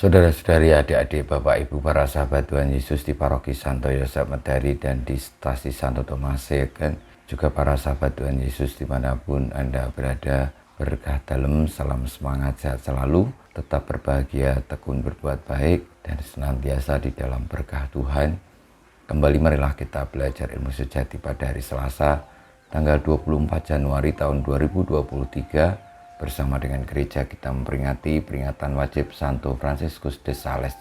Saudara-saudari, adik-adik, Bapak, Ibu, para sahabat Tuhan Yesus di Paroki Santo Yosef Medari dan di Stasi Santo Tomas Segen, juga para sahabat Tuhan Yesus dimanapun Anda berada, berkah dalam, salam semangat, sehat selalu, tetap berbahagia, tekun berbuat baik, dan senantiasa di dalam berkah Tuhan. Kembali marilah kita belajar ilmu sejati pada hari Selasa, tanggal 24 Januari tahun 2023, bersama dengan gereja kita memperingati peringatan wajib Santo Fransiskus de Sales.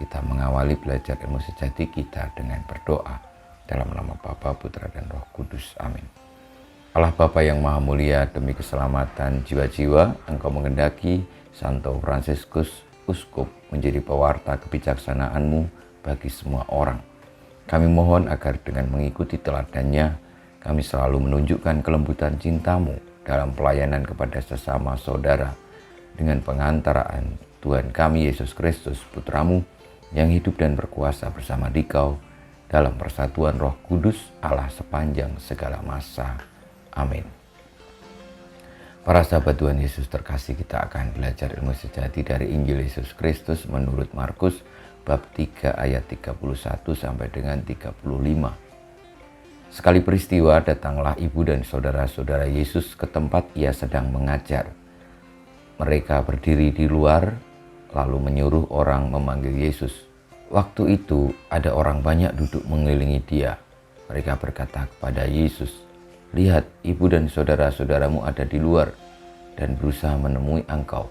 Kita mengawali belajar ilmu sejati kita dengan berdoa dalam nama Bapa, Putra, dan Roh Kudus. Amin. Allah Bapa yang Maha Mulia, demi keselamatan jiwa-jiwa, Engkau mengendaki Santo Fransiskus Uskup menjadi pewarta kebijaksanaan-Mu bagi semua orang. Kami mohon agar dengan mengikuti teladannya, kami selalu menunjukkan kelembutan cinta-Mu dalam pelayanan kepada sesama saudara dengan pengantaraan Tuhan kami Yesus Kristus, Putra-Mu, yang hidup dan berkuasa bersama Dikau dalam persatuan Roh Kudus Allah sepanjang segala masa. Amin. Para sahabat Tuhan Yesus terkasih, kita akan belajar ilmu sejati dari Injil Yesus Kristus menurut Markus bab 3 ayat 31 sampai dengan 35. Sekali peristiwa, datanglah ibu dan saudara-saudara Yesus ke tempat ia sedang mengajar. Mereka berdiri di luar, lalu menyuruh orang memanggil Yesus. Waktu itu ada orang banyak duduk mengelilingi dia. Mereka berkata kepada Yesus, "Lihat, ibu dan saudara-saudaramu ada di luar dan berusaha menemui engkau."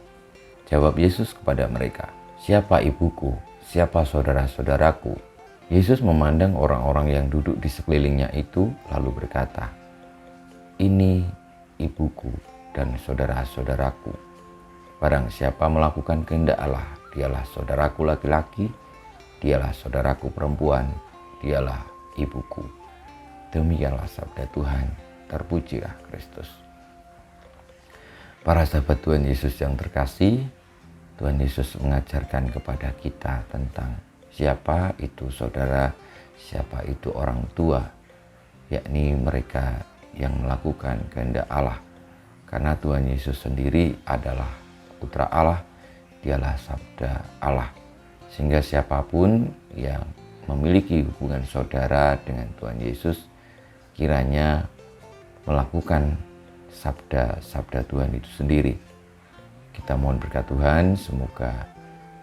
Jawab Yesus kepada mereka, "Siapa ibuku? Siapa saudara-saudaraku?" Yesus memandang orang-orang yang duduk di sekelilingnya itu, lalu berkata, "Ini ibuku dan saudara-saudaraku. Barang siapa melakukan kehendak Allah, dialah saudaraku laki-laki, dialah saudaraku perempuan, dialah ibuku." Demikianlah sabda Tuhan, terpujilah Kristus. Para sahabat Tuhan Yesus yang terkasih, Tuhan Yesus mengajarkan kepada kita tentang siapa itu saudara, siapa itu orang tua, yakni mereka yang melakukan kehendak Allah. Karena Tuhan Yesus sendiri adalah Putra Allah, dialah Sabda Allah. Sehingga siapapun yang memiliki hubungan saudara dengan Tuhan Yesus, kiranya melakukan sabda-sabda Tuhan itu sendiri. Kita mohon berkat Tuhan, semoga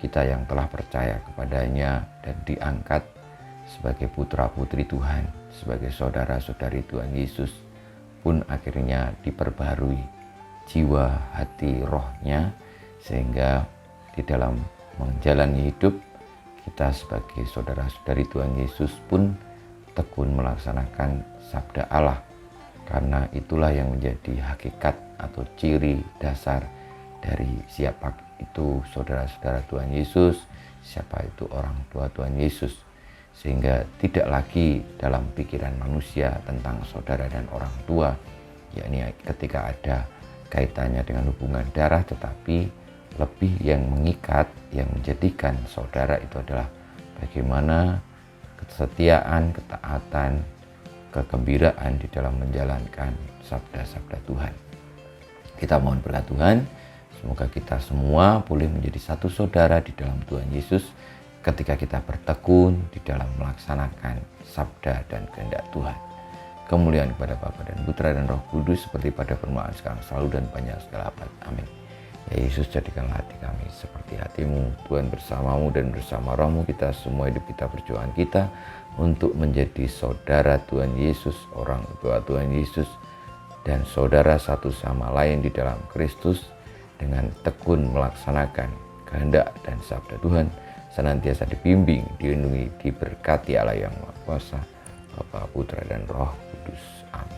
kita yang telah percaya kepadanya dan diangkat sebagai putra-putri Tuhan, sebagai saudara-saudari Tuhan Yesus, pun akhirnya diperbarui jiwa, hati, rohnya, sehingga di dalam menjalani hidup kita sebagai saudara-saudari Tuhan Yesus pun tekun melaksanakan sabda Allah, karena itulah yang menjadi hakikat atau ciri dasar dari siapa itu saudara-saudara Tuhan Yesus, siapa itu orang tua Tuhan Yesus. Sehingga tidak lagi dalam pikiran manusia tentang saudara dan orang tua, yakni ketika ada kaitannya dengan hubungan darah, tetapi lebih yang mengikat, yang menjadikan saudara itu adalah bagaimana kesetiaan, ketaatan, kegembiraan di dalam menjalankan sabda-sabda Tuhan. Kita mohon berkat Tuhan, semoga kita semua boleh menjadi satu saudara di dalam Tuhan Yesus ketika kita bertekun di dalam melaksanakan sabda dan kehendak Tuhan. Kemuliaan kepada Bapa dan Putra dan Roh Kudus seperti pada permulaan sekarang selalu dan panjang segala abad. Amin. Ya Yesus, jadikanlah hati kami seperti hati-Mu. Tuhan bersama-Mu dan bersama Roh-Mu kita semua hidup kita, perjuangan kita untuk menjadi saudara Tuhan Yesus, orang tua Tuhan Yesus, dan saudara satu sama lain di dalam Kristus, dengan tekun melaksanakan kehendak dan sabda Tuhan, senantiasa dibimbing, dilindungi, diberkati Allah yang Maha Kuasa, Bapa, Putra, dan Roh Kudus. Amin.